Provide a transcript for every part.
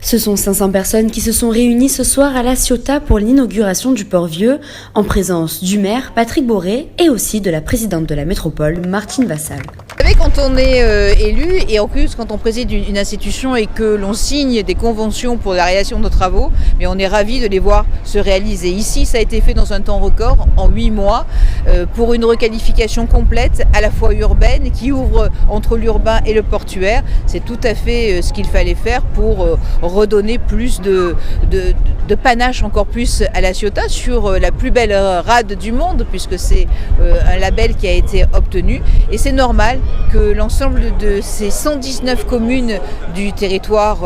Ce sont 500 personnes qui se sont réunies ce soir à La Ciotat pour l'inauguration du Port Vieux, en présence du maire Patrick Boré et aussi de la présidente de la métropole, Martine Vassal. Vous savez, quand on est élu et en plus quand on préside une institution et que l'on signe des conventions pour la réalisation de travaux, mais on est ravis de les voir se réaliser. Ici, ça a été fait dans un temps record, en 8 mois, pour une requalification complète, à la fois urbaine, qui ouvre entre l'urbain et le portuaire. C'est tout à fait ce qu'il fallait faire pour redonner plus de panache encore plus à La Ciotat sur la plus belle rade du monde, puisque c'est un label qui a été obtenu. Et c'est normal que l'ensemble de ces 119 communes du territoire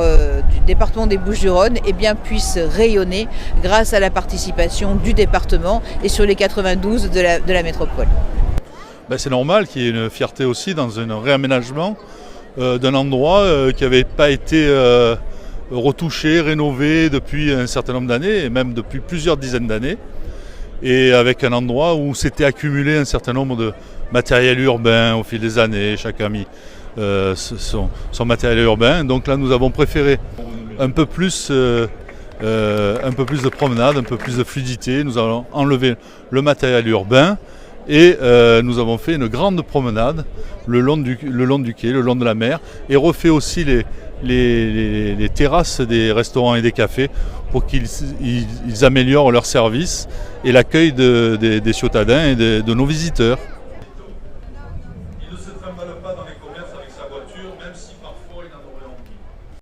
du département des Bouches-du-Rhône puissent rayonner grâce à la participation du département et sur les 92 de la métropole. C'est normal qu'il y ait une fierté aussi dans un réaménagement d'un endroit qui n'avait pas été retouché, rénové depuis un certain nombre d'années, et même depuis plusieurs dizaines d'années, et avec un endroit où s'était accumulé un certain nombre de matériel urbain au fil des années. Chacun a mis son matériel urbain. Donc là, nous avons préféré un peu plus de promenade, un peu plus de fluidité. Nous avons enlevé le matériel urbain et nous avons fait une grande promenade le long du quai, le long de la mer, et refait aussi les terrasses des restaurants et des cafés pour qu'ils améliorent leur service et l'accueil des Ciotadins et de nos visiteurs.